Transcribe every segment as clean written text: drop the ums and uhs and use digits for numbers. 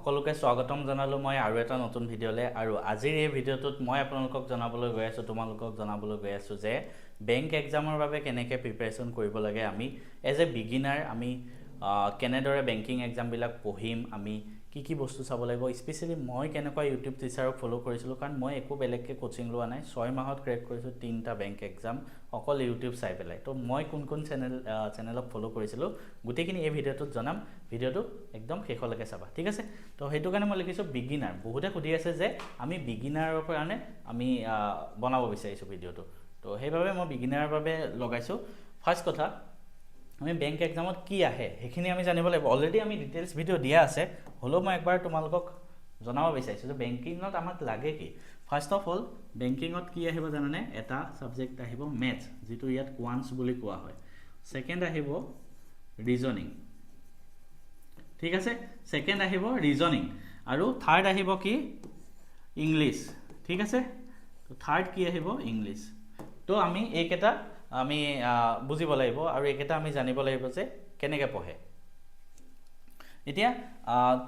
সকলোকে স্বাগতম জনালো মই আৰু এটা নতুন ভিডিঅ'লে আৰু আজিৰ এই ভিডিঅ'টোত মই আপোনালোকক জনাবলৈ গৈ আছো তোমালোকক জনাবলৈ গৈ আছো যে বেংক এক্সামৰ বাবে কেনেকৈ প্ৰিপাৰেচন কৰিব লাগে আমি এজ এ বিগিনাৰ আমি কেনেদৰে বেংকিং এক্সাম বিলাক পঢ়িম আমি কি বস্তু চাব লাগিব স্পেশালি মই কেনেকুৱা ইউটিউব টিচাৰক ফলো কৰিছিলো কাৰণ মই একো বেলেগকে কোচিং লোৱা নাই 6 মাহত ক্ৰেক কৰিছো 3টা বেংক এক্সাম অকল ইউটিউব চাই পেলাই তো মই কোন চেনেলক ফলো কৰিছিলো গুটেখিনি এই ভিডিঅ'টোত জনাম ভিডিঅ'টো একদম শেষলৈকে চাবা ঠিক আছে তো হেতু কাৰণে মই লিখিছো বিগিনাৰ বহুতে খুদি আছে যে আমি বিগিনাৰৰ কাৰণে আমি বনাব বিচাৰিছো ভিডিঅ'টো তো সেইভাবে মই বিগিনাৰৰ বাবে লগাইছো ফাৰ্স্ট কথা আমি বেংক এক্সামত কি আহে হেখিনি আমি জানিব লাগিব অলৰেডি আমি ডিটেইলছ ভিডিও দিয়া আছে হলো মই একবাৰ তোমালোকক জনাব বিচাৰিছো যে বেংকিংত আমাক লাগে কি ফাৰ্স্ট অফ অল বেংকিংত কি আহিব জানানে এটা সাবজেক্ট আহিব ম্যাথ যেটো ইয়াত কোৱান্টছ বুলি কোৱা হয় সেকেন্ড আহিব ৰিজনিং ঠিক আছে সেকেন্ড আহিব ৰিজনিং আৰু থাৰ্ড আহিব কি ইংলিশ ঠিক আছে তো থাৰ্ড কি আহিব ইংলিশ তো আমি এইকেটা আমি বুজিব লাগিব আৰু এইকেটা আমি জানিব লাগিব যে কেনেকৈ পঢ়ে এতিয়া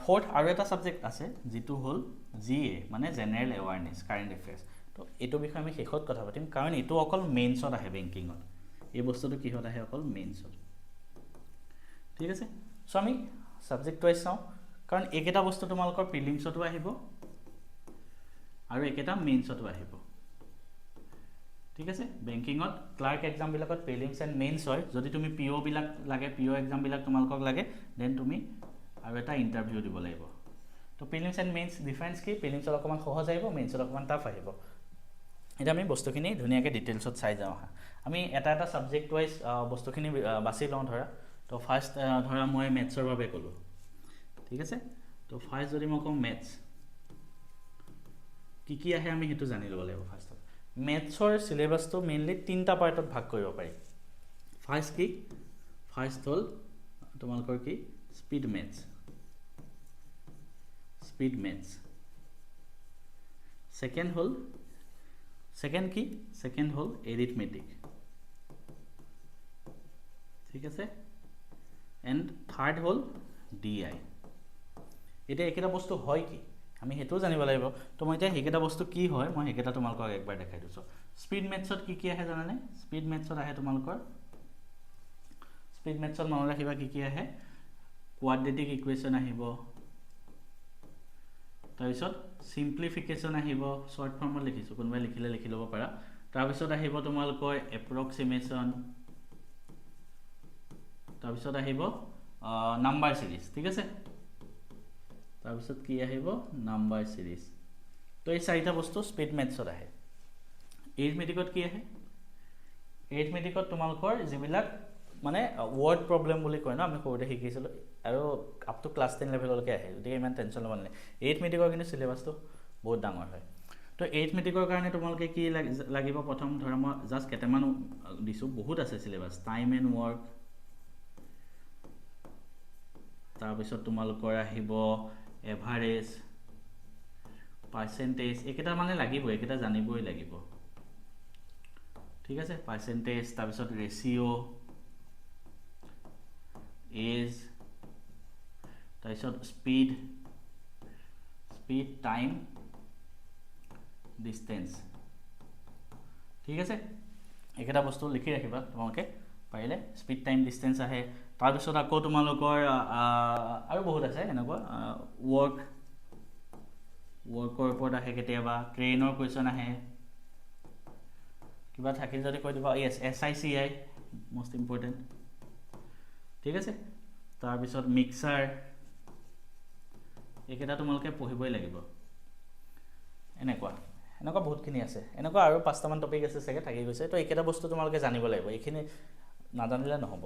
ফোৰ্থ আৰু এটা সাবজেক্ট আছে যেটো হল জিএ মানে জেনাৰেল এৱাৰনেস কাৰেন্ট এফেয়াৰ্স তো এটো বিষয় আমি শেষত কথা পাতিম কাৰণ এটো অকল মেইনছত আহে বেংকিংত এই বস্তুটো কি হত আহে অকল মেইনছত ঠিক আছে সো আমি সাবজেক্ট ওয়াইজ চাও কাৰণ এইকেটা বস্তু তোমালোকৰ প্ৰিলিমছতো আহিব আৰু এইকেটা মেইনছতো আহিব ঠিক আছে বেংকিংত ক্লাৰ্ক এক্সাম বিলাকত প্ৰিলিমছ এন্ড মেইনছ হয় যদি তুমি পিও বিলাক লাগে পিও এক্সাম বিলাক তোমালোকক লাগে দেন তুমি আৰু এটা ইন্টাৰভিউ দিব লাগিব তো প্ৰিলিমছ এন্ড মেইনছ ডিফাৰেন্স কি প্ৰিলিমছৰ অকমান সহজ আহিব মেইনছৰ অকমান টাফ আহিব এটা আমি বস্তুখিনি ধুনিয়াকে ডিটেইলছত চাই যাও আমি এটা সাবজেক্ট ওয়াইজ বস্তুখিনি বাছি লওঁ ধৰা তো ফাৰ্স্ট ধৰা মই ম্যাথছৰ বাবে কলো ঠিক আছে তো ফাৰ্স্ট যদি মই কম ম্যাথছ কি আহে আমি হেতু জানি লব লাগিব ফাৰ্স্ট ম্যাথছৰ সিলেবাসটো মেইনলি 3টা পাৰ্টত ভাগ কৰিব পাৰি ফাৰ্স্ট হল তোমালোকৰ কি স্পিড ম্যাথছ সেকেন্ড হল এৰিথমেটিক ঠিক আছে এন্ড থাৰ্ড হল ডিআই এটা একেটা বস্তু হয় কি আমি হেতু জানিব লাগিব তো মই এতিয়া হেকেটা বস্তু কি হয় মই হেকেটা তোমালোকক একবাৰ দেখাই দিছো স্পিড ম্যাথছত কি আহে জানানে স্পিড ম্যাথছত আহে তোমালোকৰ স্পিড ম্যাথছত মনত ৰাখিবা কি আহে কোৱাড্ৰেটিক ইকুৱেচন আহিব তাৰ পিছত সিম্পলিফিকেশন আহিব শৰ্ট ফৰ্মত লিখিছো কোনবাই লিখিলে লিখি লব পাৰা তাৰ পিছত আহিব তোমালোকৰ এপ্ৰক্সিমেশন তাৰ পিছত আহিব নাম্বাৰ সিৰিজ ঠিক আছে তাৰ পিছত কি আহিব নাম্বাৰ সিৰিজ তো এই চাৰিটা বস্তু স্পিড ম্যাথছত আহে এৰিথমেটিকত কি আহে এৰিথমেটিকত তোমালোকৰ যিবিলাক মানে ওয়াৰ্ড প্ৰবলেম বুলি কয় না আমি কোডে শিকিছিলো আৰু আপ টু ক্লাস 10 লেভেললৈকে আহে গতিকে ইমান টেনচন লব নালাগে এৰিথমেটিকৰ কিন্তু সিলেবাসটো বহুত ডাঙৰ হয় তো এৰিথমেটিকৰ কাৰণে তোমালোকে কি লাগিব প্ৰথম ধৰা মই জাস্ট কেটামান দিছো বহুত আছে সিলেবাস টাইম এন্ড ওয়াৰ্ক তাৰ পিছত তোমালোকৰ আহিব এভাৰেজ পাৰ্সেন্টেজ একেটা মানে লাগিব একেটা জানিবই লাগিব ঠিক আছে পাৰ্সেন্টেজ তাৰ পিছত ৰেশিও এজ তাৰ পিছত স্পিড টাইম ডিসটেন্স ঠিক আছে একেটা বস্তু লিখি ৰাখিবা তোমালোকে পাৰিলে স্পিড টাইম ডিসটেন্স আহে তাৰ পিছত আকৌ তোমালোকৰ আৰু বহুত আছে এনেকুৱা ওয়াৰ্কৰ ওপৰত আহে কেতিয়াবা ট্ৰেইনৰ কোৱেশ্চন আহে কিবা থাকিল যদি কৈ দিবা ইয়েস এসআইসিআই মোস্ট ইম্পৰ্টেন্ট ঠিক আছে তাৰ পিছত মিক্সাৰ একেটা তোমালোকে পঢ়িবই লাগিব এনেকুৱা বহুতখিনি আছে এনেকুৱা আৰু 5টা মান টপিক আছে সকে থাকি গৈছে তো একেটা বস্তু তোমালোকে জানিব লাগিব এইখিনি নাজানিলে নহব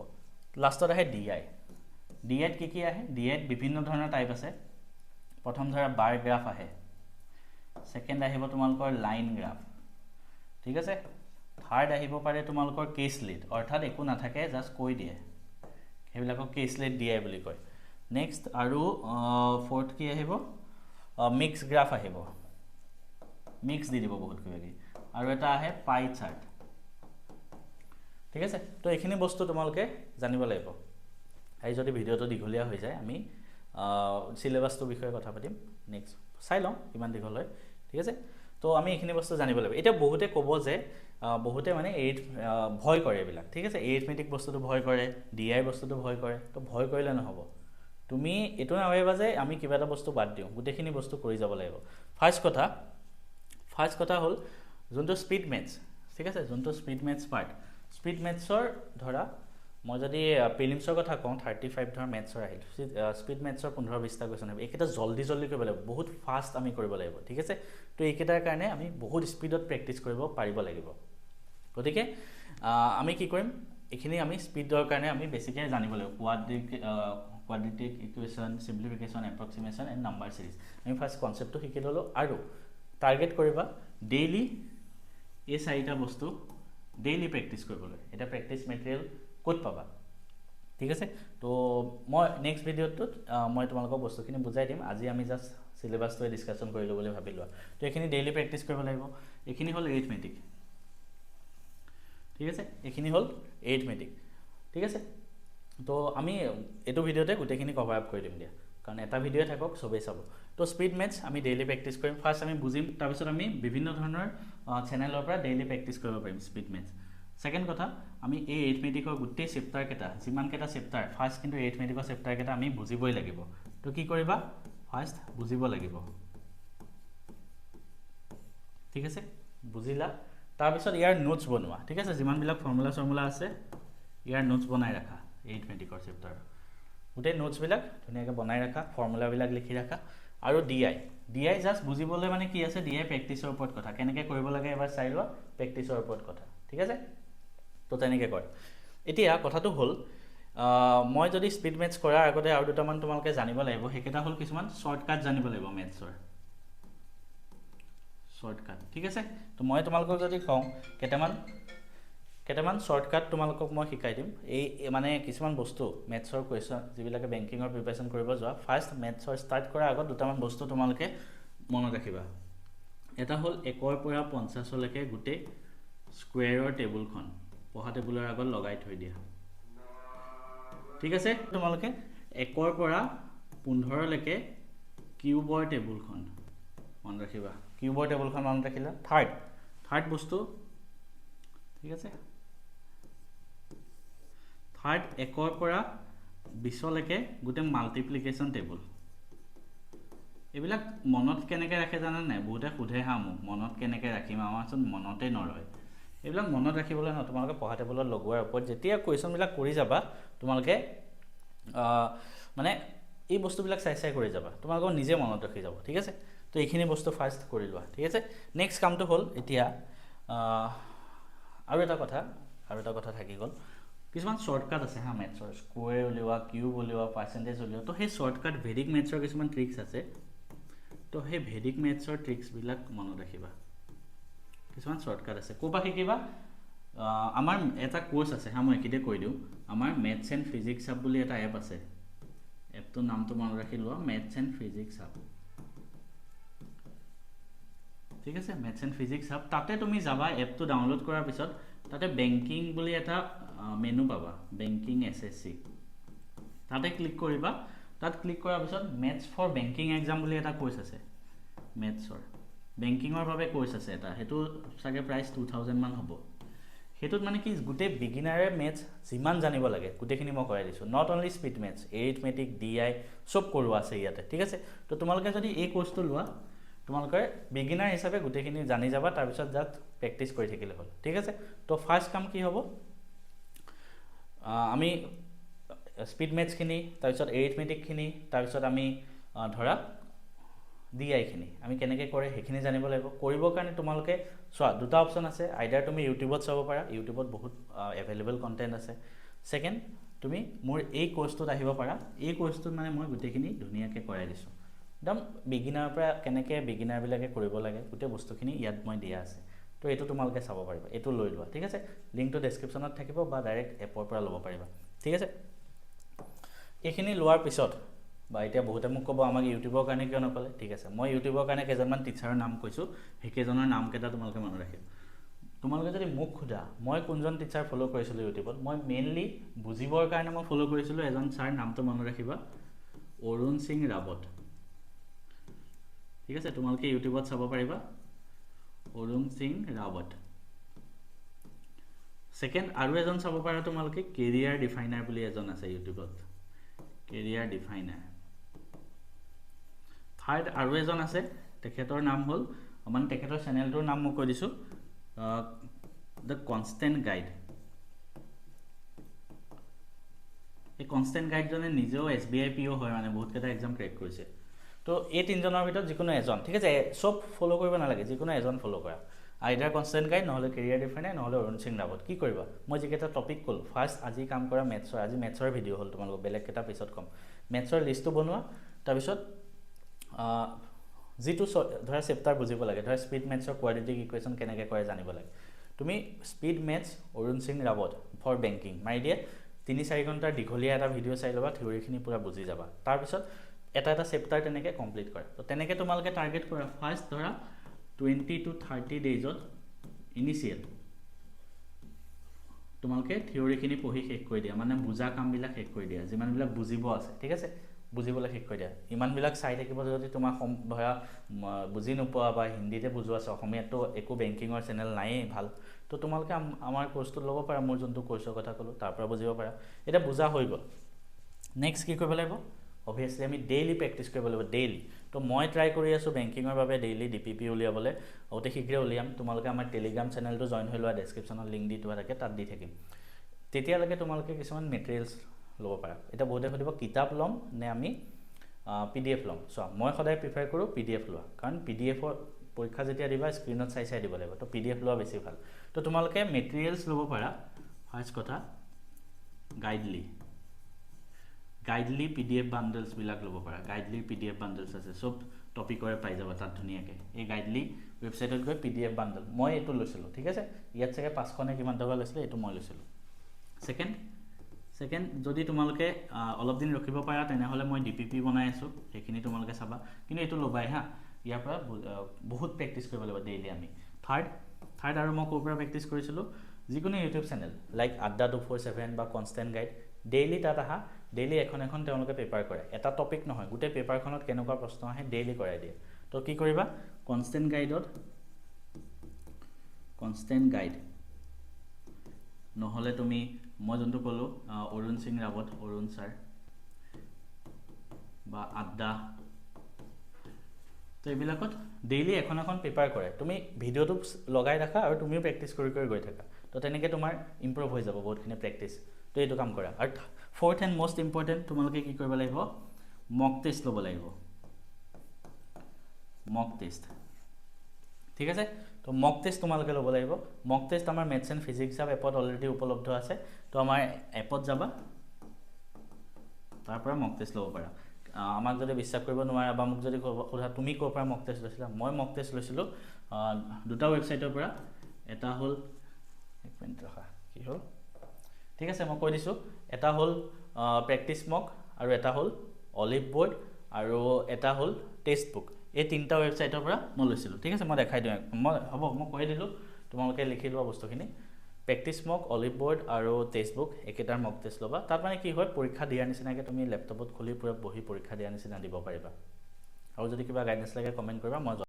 লাষ্টত আহে ডিআই কি আহে ডিআই বিভিন্ন ধৰণৰ টাইপ আছে প্ৰথম ধৰা বাৰ গ্ৰাফ আহে সেকেন্ড আহিব তোমালোকৰ লাইন গ্ৰাফ ঠিক আছে থাৰ্ড আহিব পাৰে তোমালোকৰ কেস লিড অৰ্থাৎ একো নাথাকে জাস্ট কৈ দিয়ে হেবিলাকক কেস লিড ডিআই বুলি কয় নেক্সট আৰু ফোৰ্থ কি আহিব মিক্স গ্ৰাফ আহিব মিক্স দি দিব বহুত কিবা কি আৰু এটা আহে পাই চাৰ্ট ঠিক আছে তো এইখিনি বস্তু তোমালোকে জানিব লাগিব এই যদি ভিডিওটো দীঘলীয়া হৈ যায় আমি সিলেবাসটোৰ বিষয়ে কথা পাতিম নেক্সট চাই লওঁ কিমান দীঘল হয় ঠিক আছে তো আমি এইখিনি বস্তু জানিব লাগিব এতিয়া বহুতে ক'ব যে বহুতে মানে ভয় কৰে এইবিলাক ঠিক আছে এৰিথমেটিক বস্তুটো ভয় কৰে ডিআই বস্তুটো ভয় কৰে তো ভয় কৰিলে নহ'ব তুমি এইটো নাভাবিবা যে আমি কিবা এটা বস্তু বাদ দিওঁ গোটেইখিনি বস্তু কৰি যাব লাগিব ফাৰ্ষ্ট কথা হ'ল যোনটো স্পীড মেথছ ঠিক আছে যোনটো স্পীড মেথছ পাৰ্ট স্পীড মেথছৰ ধৰা মই যদি প্ৰিলিমছৰ কথা কওঁ 35 ধৰ মেথছৰ আহিল স্পীড মেথছৰ 15-20টা কুৱেশ্যন আহিব এইকেইটা জল্দি কৰিব লাগিব বহুত ফাষ্ট আমি কৰিব লাগিব ঠিক আছে তো এইকেইটাৰ কাৰণে আমি বহুত স্পীডত প্ৰেক্টিছ কৰিব পাৰিব লাগিব গতিকে আমি কি কৰিম এইখিনি আমি স্পীডৰ কাৰণে আমি বেছিকৈ জানিব লাগিব quadratic equation simplification approximation and number series আমি ফাৰ্ষ্ট কনসেপ্টটো শিকি ললো আৰু টাৰ্গেট কৰিবা ডেইলি এই চাৰিটা বস্তু ডেইলি প্ৰেক্টিছ কৰিবলৈ এটা প্ৰেক্টিছ মেটেৰিয়েল ক'ত পাবা ঠিক আছে তো মই নেক্সট ভিডিঅ'টোত মই তোমালোকক বস্তুখিনি বুজাই দিম আজি আমি জাস্ট সিলেবাসটো ডিসকাশন কৰিলো বুলি ভাবিলো তো এইখিনি ডেইলি প্ৰেক্টিছ কৰিব লাগিব এইখিনি হ'ল এৰিথমেটিক ঠিক আছে এইখিনি হ'ল এৰিথমেটিক ঠিক আছে তো আমি এইটো ভিডিঅ'তে গোটেইখিনি কভাৰ আপ কৰি দিম দিয়া কাৰণ এটা ভিডিঅ' থাকক সবেই চাব তো স্পীড মেথছ আমি ডেইলি প্ৰেক্টিছ কৰিম ফাৰ্ষ্ট আমি বুজিম তাৰপিছত আমি বিভিন্ন ধৰণৰ চেনেলৰ পৰা ডেইলি প্ৰেক্টিছ কৰিব পাৰিম স্পীড মেথছ সেকেন্ড কথা আমি এই এৰিথমেটিকৰ গোটেই চেপ্টাৰ কেটা যিমান কেটা চেপ্টাৰ ফাৰ্ষ্ট কিন্তু এৰিথমেটিকৰ চেপ্টাৰ কেটা আমি বুজিবই লাগিব তো কি কৰিবা ফাৰ্ষ্ট বুজিব লাগিব ঠিক আছে বুজিলা তাৰপিছত ইয়াৰ নোটছ বনোৱা ঠিক আছে যিমান বিলাক ফৰ্মুলা আছে ইয়াৰ নোটছ বনাই ৰাখা এৰিথমেটিকৰ চেপ্টাৰ গোটেই নোটছ বিলাক ধুনীয়াকৈ বনাই ৰাখা ফৰ্মুলা বিলাক লিখি ৰাখা আৰু ডিআই জাস্ট বুজিবলৈ মানে কি আছে ডিআই প্ৰেক্টিছৰ ওপৰত কথা কেনেকৈ কৰিব লাগে এবাৰ চাই লোৱা প্ৰেক্টিছৰ ওপৰত কথা ঠিক আছে তো তেনেকৈ কয় এতিয়া কথাটো হ'ল মই যদি স্পীড মেথছ কৰাৰ আগতে আৰু দুটামান তোমালোকে জানিব লাগিব হেকেটা হ'ল কিছুমান শৰ্টকাট জানিব লাগিব মেথছৰ শৰ্টকাট ঠিক আছে তো মই তোমালোকক যদি কওঁ কেটামান শৰ্টকাট তোমালোকক মই শিকাই দিম এই মানে কিছুমান বস্তু মেথছৰ কুৱেশ্যন যিবিলাকে বেংকিঙৰ প্ৰিপাৰেচন কৰিব যোৱা ফাৰ্ষ্ট মেথছৰ ষ্টাৰ্ট কৰাৰ আগত দুটামান বস্তু তোমালোকে মনত ৰাখিবা এটা হ'ল 1 পৰা 50 লৈকে গোটেই স্কোয়াৰৰ টেবুলখন পঢ়া টেবুলৰ আগত লগাই থৈ দিয়া ঠিক আছে তোমালোকে 1 পৰা 15 লৈকে কিউবৰ টেবুলখন মনত ৰাখিবা কিউবৰ টেবুলখন মনত ৰাখিলা থাৰ্ড বস্তু ঠিক আছে থাৰ্ড 1 পৰা 20 লৈকে গোটেই মাল্টিপ্লিকেশ্যন টেবুল এইবিলাক মনত কেনেকৈ ৰাখে জানা নাই বহুতে সোধে মোক মনত কেনেকৈ ৰাখিম আমাৰচোন মনতে নৰয় এইবিলাক মনত ৰাখিবলৈ ন তোমালোকে পঢ়া টেবুলত লগোৱাৰ ওপৰত যেতিয়া কুৱেশ্যনবিলাক কৰি যাবা তোমালোকে মানে এই বস্তুবিলাক চাই কৰি যাবা তোমালোকৰ নিজে মনত ৰাখি যাব ঠিক আছে তো এইখিনি বস্তু ফাৰ্ষ্ট কৰি লোৱা ঠিক আছে নেক্সট কামটো হ'ল এতিয়া আৰু এটা কথা থাকি গ'ল কিছুমান শৰ্টকাট আছে হা মেথছৰ স্কোয়াৰ উলিওৱা কিউব উলিওৱা পাৰ্চেন্টেজ উলিওৱা তো সেই শৰ্টকাট ভেদিক মেথছৰ কিছুমান ট্ৰিক্স আছে তো সেই ভেদিক মেথছৰ ট্ৰিক্সবিলাক মনত ৰাখিবা কিছুমান শৰ্টকাট আছে কোপা শিকিবা আমাৰ এটা কোৰ্স আছে হা মই একিতে কৈ দিও আমাৰ মেথছ এণ্ড ফিজিক্স হাব বুলি এটা এপ আছে এপটোৰ নামটো মনত ৰাখি লোৱা মেথছ এণ্ড ফিজিক্স হাব ঠিক আছে মেথছ এণ্ড ফিজিক্স হাব তাতে তুমি যাবা এপটো ডাউনলোড কৰাৰ পিছত তাতে বেংকিং বুলি এটা মেনু পাবা বেংকিং এসএসসি তাতে ক্লিক কৰিবা তাত ক্লিক কৰাৰ পিছত মেথছ ফৰ বেংকিং এক্সাম বুলি এটা কোৰ্স আছে মেথছৰ বেংকিঙৰ বাবে কোৰ্স আছে এটা হেতু সাগে প্ৰাইস 2000 মান হ'ব হেতুত মানে কি গুটে বিগিনাৰে মেথছ যিমান জানিব লাগে গুটেখিনি মই কৰাই দিছো not only speed maths arithmetic DI সব কৰোৱা আছে ইয়াতে ঠিক আছে তো তোমালোকে যদি এই কোৰ্সটো লোৱা তোমালোকে বিগিনাৰ হিচাপে গুটেখিনি জানি যাবা তাৰ পিছত জাস্ট প্ৰেক্টিছ কৰি থাকিলে হ'ল ঠিক আছে তো ফাৰ্ষ্ট কাম কি হ'ব আমি স্পীড মেথছ খিনি তাৰ পিছত এৰিথমেটিক খিনি তাৰ পিছত আমি ধৰা ডিআই খিনি আমি কেনেকৈ কৰে হেখিনি জানিব লাগিব কৰিবৰ কাৰণে তোমালোকে চোৱা দুটা অপচন আছে আইদাৰ তুমি ইউটিউবত চাব পাৰা ইউটিউবত বহুত এভেইলেবল কন্টেন্ট আছে সেকেন্ড তুমি মোৰ এই কোৰ্সটোত আহিব পাৰা এই কোৰ্সটোত মানে মই গুটেখিনি ধুনিয়াকৈ কৰাই দিছো একদম বিগিনাৰ পৰা কেনেকৈ বিগিনাৰ বিলাকে কৰিব লাগে গুটে বস্তুখিনি ইয়াত মই দিয়া আছে তো এটো তোমালোকে চাব পাৰিবা এটো লৈ লোৱা ঠিক আছে লিংকটো ডেসক্ৰিপচনত থাকিব বা ডাইৰেক্ট এপৰ পৰা ল'ব পাৰিবা ঠিক আছে এইখিনি লোৱাৰ পিছত বা এতিয়া বহুতে মোক ক'ব আমাক ইউটিউবৰ কাৰণে কিয় নকলে ঠিক আছে মই ইউটিউবৰ কাৰণে কেজনমান টিচাৰৰ নাম কৈছো হেকেজনৰ নাম কেটা তোমালোকে মনত ৰাখিবা তোমালোকে যদি মোক খুদা মই কোনজন টিচাৰ ফলো কৰিছিলো ইউটিউবত মই মেইনলি বুজিবৰ কাৰণে মই ফলো কৰিছিলো এজন ছাৰ নামটো মনত ৰাখিবা অৰুণ সিং ৰাৱত ঠিক আছে তোমালোকে ইউটিউবত চাব পাৰিবা অৰুণ সিং ৰাৱত সেকেন্ড আৰু এজন চাব পাৰা তোমালোকে কেৰিয়াৰ ডিফাইনাৰ বুলি এজন আছে ইউটিউবত কেৰিয়াৰ ডিফাইনাৰ থাৰ্ড আৰু এজন আছে তেখেতৰ নাম হল মানে তেখেতৰ চেনেলটোৰ নাম মই কৈ দিছো দ্য কনষ্টেন্ট গাইড এই কনষ্টেন্ট গাইড জনে নিজেও SBI PO হয় মানে বহুত কেইটা এক্সাম ক্ৰেক কৰিছে তো এই তিনজনৰ ভিতৰত যিকোনো এজন ঠিক আছে সব ফলো কৰিব নালাগে যিকোনো এজন ফলো কৰা আইডাৰ কনষ্টেন্ট গাইড নহলে কেৰিয়াৰ ডিফাইনাৰ নহলে অৰুণ সিং ৰাৱত কি কৰিবা মই যিকেইটা টপিক কল ফাৰ্স্ট আজি কাম কৰা মেথছৰ আজি মেথছৰ ভিডিও হল তোমালোক বেলেগ কেইটা পিছত কম মেথছৰ লিষ্টটো বনোৱা তাৰ পিছত যেটো ধৰা চেপ্টাৰ বুজিব লাগে ধৰা স্পিড মেথছৰ কোৱাড্ৰেটিক ইকুৱেশ্যন কেনেকৈ কৰে জানিব লাগে তুমি speed maths Arun Singh Rawat for banking মাৰি দিয়ে 3-4 ঘণ্টাৰ দীঘলীয়া এটা ভিডিও চাই লবা থিওৰিখিনি পুৰা বুজি যাবা তাৰ পিছত এটা চেপ্টাৰ তেনেকৈ কমপ্লিট কৰা তো তেনেকৈ তোমালোকে টাৰ্গেট কৰা ফাৰ্স্ট ধৰা 20 to 30 ডেজত ইনিশিয়েল তোমালোকে থিওৰিখিনি পঢ়ি শেষ কৰি দিয়া মানে বুজা কামবিলাক শেষ কৰি দিয়া যিমানবিলাক বুজিব আছে ঠিক আছে বুজিবলৈ শেষ কৰি দিয়া ইমানবিলাক চাই থাকিব যদি তোমাৰ ধৰা বুজি নোপোৱা বা হিন্দীতে বুজোৱা আছে অসমীয়াতো একো বেংকিঙৰ চেনেল নাই ভাল তো তোমালোকে আমাৰ কোৰ্সটো ল'ব পাৰা মোৰ যোনটো কোৰ্সৰ কথা ক'লো তাৰ পৰা বুজিব পাৰা এটা বুজা হৈ গ'ল নেক্সট কি কৰিব লাগিব obviously আমি ডেইলি প্ৰেক্টিস কৰিব লাগিব ডেইলি তো মই ট্ৰাই কৰি আছো বেংকিঙৰ বাবে ডেইলি ডিপিপি উলিয়াবলৈ অতি শীঘ্ৰে উলিয়াম তোমালোকে আমাৰ টেলিগ্ৰাম চেনেলটো জয়েন হৈ লোৱা ডেসক্ৰিপচনত লিংক দি থোৱা থাকে তাত দি থাকিম তেতিয়ালৈকে তোমালোকে কিছুমান মেটেৰিয়েলছ ল'ব পাৰা এটা বহুতে সুধিব কিতাপ ল'ম নে আমি PDF ল'ম সো মই সদায় প্ৰিফাৰ কৰো PDF লোৱা কাৰণ PDFৰ পৰীক্ষা যেতিয়া দিবা স্ক্ৰিনত চাই দিব লাগিব তো PDF লোৱা বেছি ভাল তো তোমালোকে মেটেৰিয়েলছ ল'ব পাৰা ফাৰ্স্ট কথা গাইডলি PDF বান্ডলছ বিলাক ল'ব পাৰা গাইডলি PDF বান্ডলছ আছে সব টপিকৰে পাই যাবা তাত ধুনিয়াকে এই গাইডলি ওয়েবসাইটত গৈ PDF বান্ডল মই এটো লৈছিলো ঠিক আছে ইয়াত চাগে 500 নে কিমান টকা লৈছিল এটো মই লৈছিলো সেকেন্ড যদি তোমালোকে অলপ দিন ৰখিব পাৰা তেনেহলে মই DPP বনাই আছো সেইখিনি তোমালোকে চাবা কিন্তু এটো লবাই হা ইয়াৰ পৰা বহুত প্ৰেক্টিস কৰিব লাগিব ডেইলি আমি থাৰ্ড আৰু মই কোৰ পৰা প্ৰেক্টিস কৰিছিলো যিকোনো ইউটিউব চেনেল লাইক আড্ডা 247 বা কনষ্টেন্ট গাইড ডেইলি তাত আহা ডেইলি এখন তেওঁলোকে পেপাৰ কৰে এটা টপিক নহয় গুটে পেপাৰখনত কেনেকুৱা প্ৰশ্ন আহে ডেইলি কৰাই দিয়ে তো কি কৰিবা কনষ্টেন্ট গাইড নহলে তুমি মই যোনটো কলো অৰুণ সিং ৰাৱত অৰুণ স্যাৰ বা আড্ডা তো এইবিলাকত ডেইলি এখন পেপাৰ কৰে তুমি ভিডিওটো লগাই ৰাখা আৰু তুমিও প্ৰেক্টিস কৰি গৈ থাকা তো তেনেকৈ তোমাৰ ইমপ্ৰুভ হৈ যাব বহুতখিনি প্ৰেক্টিস তো এইটো কাম কৰা আৰু ফৰ্থ এণ্ড মোস্ট ইম্পৰ্টেন্ট তোমালোকে কি কৰিব লাগিব মক টেষ্ট ল'ব লাগিব মক টেষ্ট ঠিক আছে তো মক টেষ্ট তোমালোকে ল'ব লাগিব মক টেষ্ট আমাৰ মেথছ এণ্ড ফিজিক্স এপত অলৰেডি উপলব্ধ আছে তো আমাৰ এপত যাবা তাৰ পৰা মক টেষ্ট ল'ব পাৰা আমাক যদি বিশ্বাস কৰিব নোৱাৰা বা মোক যদি সোধা তুমি ক'ৰ পৰা মক টেষ্ট লৈছিলা মই মক টেষ্ট লৈছিলো দুটা ওয়েবসাইটৰ পৰা এটা হল এক মিনিট ৰখা কি হল ঠিক আছে মই কৈ দিছো এটা হল প্ৰেক্টিস মক আৰু এটা হল অলিভ বোৰ্ড আৰু এটা হল টেক্সট বুক এই তিনটা ওয়েবসাইটৰ পৰা মই লৈছিলো ঠিক আছে মই দেখাই দিম মই কৈ দিলো তোমালোকে লিখি লোৱা বস্তুখিনি প্ৰেক্টিস মক অলিভ বোৰ্ড আৰু টেক্সট বুক একেটাৰ মক টেষ্ট লবা তাত মানে কি হয় পৰীক্ষা দিয়াৰ নিচিনাকে তুমি ল্যাপটপত খুলি পুৰা বহি পৰীক্ষা দিয়াৰ নিচিনা দিব পাৰিবা আৰু যদি কিবা গাইডেন্স লাগে কমেন্ট কৰিবা মই